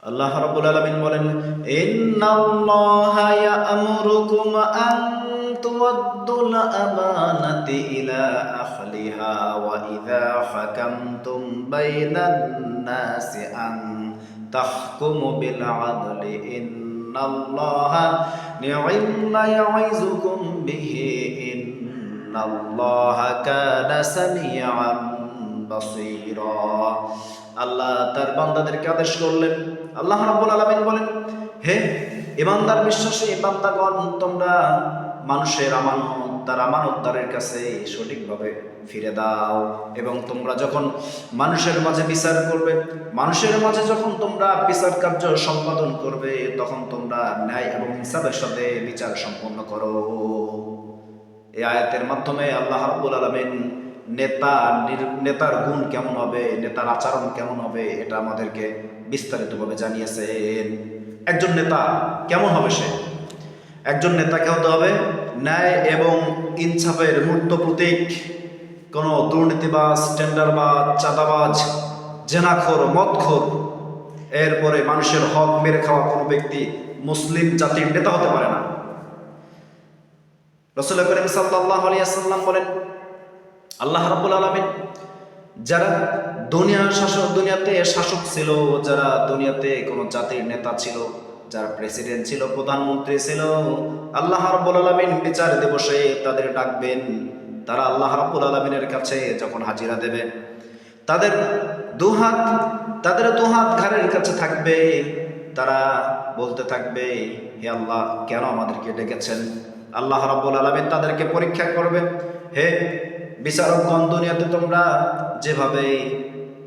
আল্লাহ রাব্বুল আলামিন বলেন, ইন্নাল্লাহা ইয়া'মুরুকুম আন তুওয়াদ্দুল আমানাতি ইলা আহলিহা ওয়া ইযা হাকামতুম বাইনান নাসি আন তাহকুমু বিল আদলি ইন্নাল্লাহা নি'ম্মা ইয়া'iযুকুম বিহি ইন্নাল্লাহা কানা সামিআন বাসীরা। আল্লাহ তার বান্দাদেরকে আদেশ করলেন, আল্লাহ রাব্বুল আলামিন বলেন, হে ঈমানদার বিশ্বাসী বান্দাগণ, তোমরা মানুষের আমানত তার আমানতদারের কাছে সঠিকভাবে ফিরে দাও। এবং তোমরা যখন মানুষের মাঝে বিচার করবে, মানুষের মাঝে যখন তোমরা বিচার কার্য সম্পাদন করবে, তখন তোমরা ন্যায় এবং ইনসাফের সাথে বিচার সম্পন্ন করো। এই আয়াতের মাধ্যমে আল্লাহ রাব্বুল আলামিন নেতার গুণ কেমন হবে, নেতার আচরণ কেমন হবে, এটা আমাদেরকে বিস্তারিতভাবে জানিয়েছেন। একজন নেতা কেমন হবে? একজন নেতাকে হতে হবে ন্যায় এবং ইনসাফের মূর্ত প্রতীক। কোনো দুর্নীতিবাজ, টেন্ডারবাজ, চাঁদাবাজ, জেনাখোর, মদখোর, এরপরে মানুষের হক মেরে খাওয়া কোনো ব্যক্তি মুসলিম জাতির নেতা হতে পারে না। রাসূল করিম সাল্লাল্লাহু আলাইহি ওয়াসাল্লাম বলেন, আল্লাহ রাব্বুল আলামিন যারা দুনিয়াতে শাসক ছিল, যারা দুনিয়াতে কোনো জাতির নেতা ছিল, যারা প্রেসিডেন্ট ছিল, প্রধানমন্ত্রী ছিল, আল্লাহ রাব্বুল আলামিন বিচার দিবসে তাদের ডাকবেন। তারা আল্লাহ রাব্বুল আলামিনের কাছে যখন হাজিরা দেবে, তাদের দুহাত ঘাড়ের কাছে থাকবে। তারা বলতে থাকবে, হে আল্লাহ, কেন আমাদেরকে ডেকেছেন? আল্লাহ রাব্বুল আলামিন তাদেরকে পরীক্ষা করবে, হে বিচারকগণ, দুনিয়াতে তোমরা যেভাবে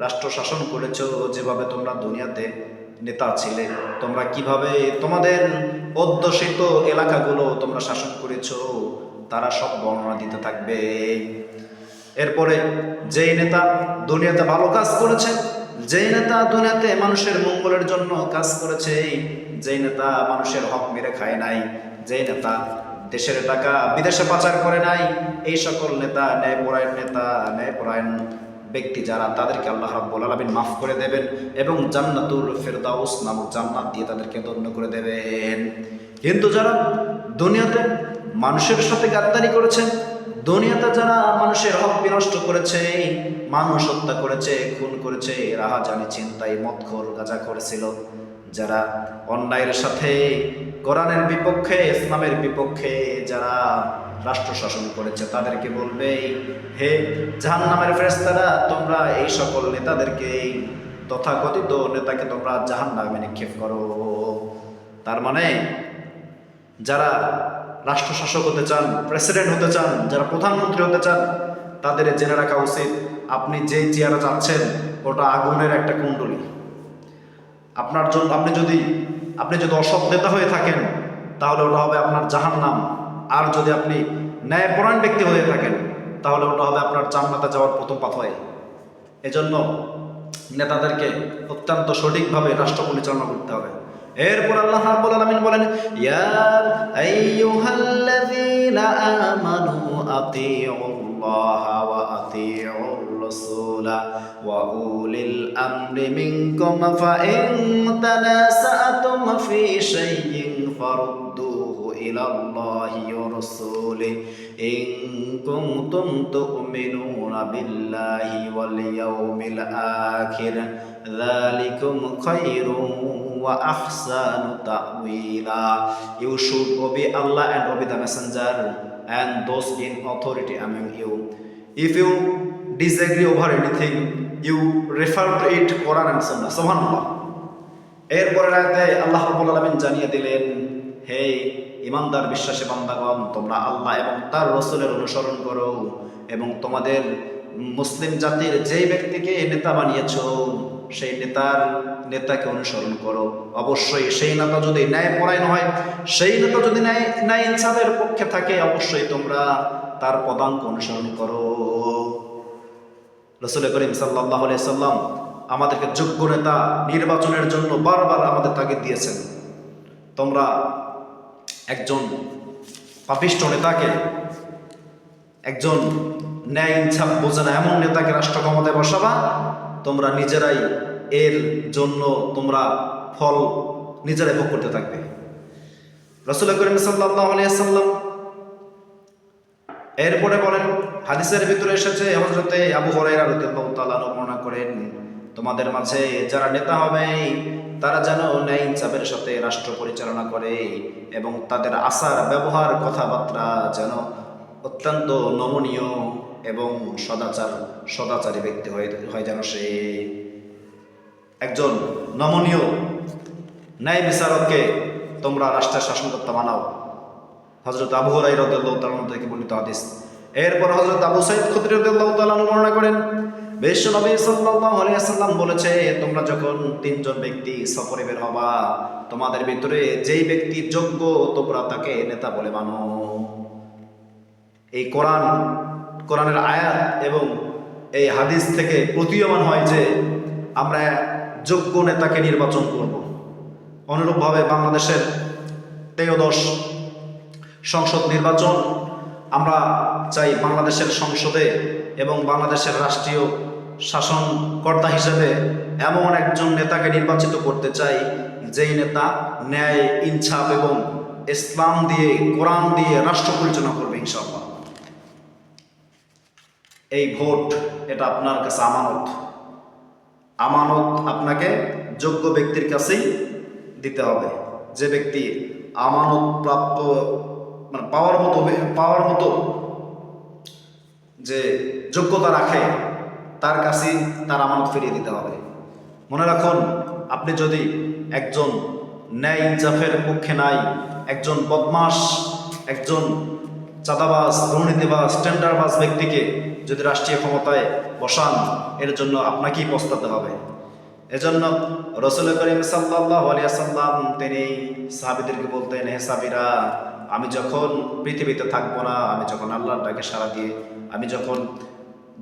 রাষ্ট্র শাসন করেছো, যেভাবে তোমরা দুনিয়াতে নেতা ছিলে, তোমরা কিভাবে তোমাদের অধ্যুষিত এলাকাগুলো তোমরা শাসন করেছো, তারা সব বর্ণনা দিতে থাকবে। এরপরে যেই নেতা দুনিয়াতে ভালো কাজ করেছে, যেই নেতা দুনিয়াতে মানুষের মঙ্গলের জন্য কাজ করেছে, যেই নেতা মানুষের হক মেরে খায় নাই, যেই নেতা দেশের টাকা বিদেশে পাচার করে নাই, এই সকল নেতা, ন্যায়পরায়ণ ব্যক্তি যারা, তাদেরকে আল্লাহ রাব্বুল আলামিন মাফ করে দেবেন এবং জান্নাতুল ফেরদাউস নামক জান্নাত দিয়ে তাদেরকে ধন্য করে দেবেন। কিন্তু যারা দুনিয়াতে মানুষের সাথে গাদ্দারি করেছে, দুনিয়াতে যারা মানুষের হক বিনষ্ট করেছে, মানুষ হত্যা করেছে, খুন করেছে, রাহাজানি, ছিনতাই, মদখোর, গাঁজাখোর ছিল, যারা অন্যায়ের সাথে কোরআনের বিপক্ষে, ইসলামের বিপক্ষে যারা রাষ্ট্র শাসন করেছে, তাদেরকে বলবে, হে জাহান্নামের ফেরেশতারা, তোমরা এই সকল নেতাদেরকে, তথাকথিত নেতাকে তোমরা জাহান্নামে নিক্ষেপ করো। তার মানে যারা রাষ্ট্র শাসক হতে চান, প্রেসিডেন্ট হতে চান, যারা প্রধানমন্ত্রী হতে চান, তাদের জেনে রাখা উচিত, আপনি যেই চেয়ারে যাচ্ছেন ওটা আগুনের একটা কুণ্ডলী। আপনার জন্য আপনি যদি অসৎ নেতা হয়ে থাকেন, তাহলে ওটা হবে আপনার জাহান্নাম। আর যদি আপনি ন্যায়পরায়ণ ব্যক্তি হয়ে থাকেন, তাহলে ওটা হবে আপনার জান্নাতে যাওয়ার প্রথম পাথওয়ে। এজন্য নেতাদেরকে অত্যন্ত সঠিকভাবে রাষ্ট্র পরিচালনা করতে হবে। এরপর আল্লাহ রাব্বুল আলামিন বলেন, ইয়া আইয়ুহাল্লাযীনা আমানু আতিউল্লাহা ওয়া আতিউর রাসূলা ওয়া উলিল আমরি মিনকুম ফাইন তানাসাতুম ফি শাইইন ফারুদ্দুহু ইলাল্লাহি ওয়া রাসূলিহি ইন কুনতুম তু'মিনুনা বিল্লাহি ওয়াল ইয়াউমিল আখির যালিকুম Khairun wa ahsanu ta'wila. You should obey Allah and obey the messenger and those in authority among you. If you disagree over anything, you refer to it Quran and Sunnah. Subhanallah. এরপরে আয়াতে আল্লাহ রাব্বুল আলামিন জানিয়ে দিলেন, হে ঈমানদার বিশ্বাসী বান্দাগণ, তোমরা আল্লাহ এবং তার রাসূলের অনুসরণ করো এবং তোমাদের মুসলিম জাতির যেই ব্যক্তিকে নেতা বানিয়েছো, সেই নেতাকে অনুসরণ করো। অবশ্যই সেই নেতা যদি ন্যায়পরায়ণ হয়, সেই নেতা যদি ন্যায় ইনসাফের পক্ষে থাকে, অবশ্যই তোমরা তার পদাঙ্ক অনুসরণ করো। রাসূল করিম সাল্লাল্লাহু আলাইহি সাল্লাম আমাদেরকে যোগ্য নেতা নির্বাচনের জন্য বারবার আমাদের তাগিদ দিয়েছেন। তোমরা একজন পাপিষ্ঠ নেতাকে, একজন ন্যায় ইনসাফ বোঝে না এমন নেতাকে রাষ্ট্র ক্ষমতায় বসাবা, তোমরা নিজেরাই এর জন্য তোমরা ফল নিজেরাই ভোগ করতে থাকবে। রাসূল করিম সাল্লাল্লাহু আলাইহি ওয়াসাল্লাম এরপরে বলেন, হাদিসের ভিতরে এসেছে, হযরতে আবু হুরায়রা রাদিয়াল্লাহু তাআলা আনহু বর্ণনা করেন, তোমাদের মাঝে যারা নেতা হবে তারা যেন ন্যায় ইনসাফের সাথে রাষ্ট্র পরিচালনা করে এবং তাদের আচার ব্যবহার কথাবার্তা যেন অত্যন্ত নমনীয় এবং সদাচারী ব্যক্তি হয় যেন সে একজন নমনীয় ন্যায় বিচারককে তোমরা রাষ্ট্রের শাসনকর্তা বানাও। হযরত আবু হুরায়রা রাদিয়াল্লাহু তাআলা থেকে বর্ণিত হাদিস। এরপর হযরত আবু সাঈদ খুদরী রাদিয়াল্লাহু তাআলা বর্ণনা করেন, বিশ্বনবী সাল্লাল্লাহু আলাইহি ওয়াসাল্লাম বলেছে, তোমরা যখন তিনজন ব্যক্তি সফরে বের হবা, তোমাদের ভিতরে যেই ব্যক্তি যোগ্য তোমরা তাকে নেতা বলে মানো। এই কোরআনের আয়াত এবং এই হাদিস থেকে প্রতীয়মান হয় যে আমরা যোগ্য নেতাকে নির্বাচন করব। অনুরূপভাবে বাংলাদেশের 13দশ সংসদ নির্বাচন আমরা চাই বাংলাদেশের সংসদে এবং বাংলাদেশের রাষ্ট্রীয় শাসনকর্তা হিসেবে এমন একজন নেতাকে নির্বাচিত করতে চাই যেই নেতা ন্যায়, ইনসাফ এবং ইসলাম দিয়ে, কোরআন দিয়ে রাষ্ট্র পরিচালনা করবে ইনশাআল্লাহ। এই ভোট এটা আপনার কাছে আমানত আপনাকে যোগ্য ব্যক্তির কাছেই দিতে হবে। যে ব্যক্তি আমানত প্রাপ্ত মানে পাওয়ার মতো যে যোগ্যতা রাখে তার কাছেই তার আমানত ফিরিয়ে দিতে হবে। মনে রাখুন, আপনি যদি একজন ন্যায় ইনসাফের পক্ষে নাই, একজন বদমাশ, একজন চাঁদাবাজ, দুর্নীতিবাজ, টেন্ডারবাজ ব্যক্তিকে যদি রাষ্ট্রীয় ক্ষমতায় বসান, এর জন্য আপনাকেই পস্তাতে হবে। এজন্য রাসূল করিম সাল্লাল্লাহু আলাইহি ওয়াসাল্লাম তিনি সাহাবীদেরকে বলতেন, হে সাহাবীরা, আমি যখন পৃথিবীতে থাকবো না, আমি যখন আল্লাহর ডাকে সাড়া দিয়ে, আমি যখন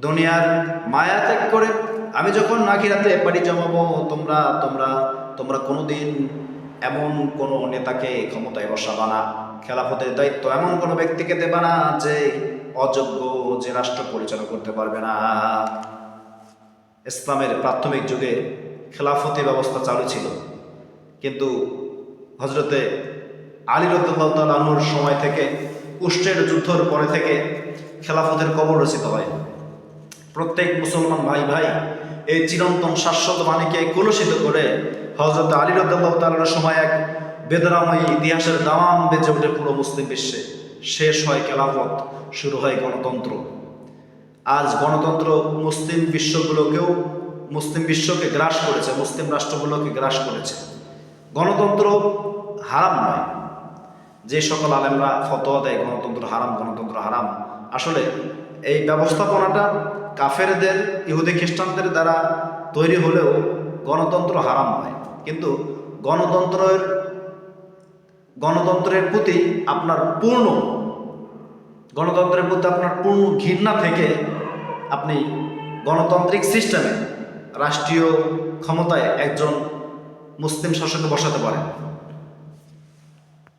দুনিয়ার মায়া ত্যাগ করে আমি যখন আখিরাতে পাড়ি জমাবো, তোমরা কোনোদিন এমন কোনো নেতাকে ক্ষমতায় বসাবা না, খেলাফতের দায়িত্ব এমন কোনো ব্যক্তিকে দেবা না যে অযোগ্য, যে রাষ্ট্র পরিচালনা করতে পারবে না। ইসলামের প্রাথমিক যুগে খেলাফতি ব্যবস্থা চালু ছিল, কিন্তু হযরতে আলী রাদিয়াল্লাহু তাআলা আনহুর সময় থেকে, উষ্ট্রের যুদ্ধের পরে থেকে খেলাফতের কবর রচিত হয়। প্রত্যেক মুসলমান ভাই এই চিরন্তন শাশ্বত বাণীকে কলুষিত করে হযরত আলী রাদিয়াল্লাহু তাআলার সময় এক বেদনাময়ী ইতিহাসের দামাম বেজে ওঠে পুরো মুসলিম বিশ্বে। শেষ হয় খেলাফত, শুরু হয় গণতন্ত্র। আজ গণতন্ত্র মুসলিম বিশ্বকে গ্রাস করেছে, মুসলিম রাষ্ট্রগুলোকে গ্রাস করেছে। গণতন্ত্র হারাম নয়। যে সকল আলেমরা ফতোয়া দেয় গণতন্ত্র হারাম, আসলে এই ব্যবস্থাপনাটা কাফেরদের, ইহুদি খ্রিস্টানদের দ্বারা তৈরি হলেও গণতন্ত্র হারাম নয়। কিন্তু গণতন্ত্রের প্রতি আপনার পূর্ণ ঘৃণা থেকে আপনি গণতান্ত্রিক সিস্টেমে রাষ্ট্রীয় ক্ষমতায় একজন মুসলিম শাসককে বসাতে পারেন।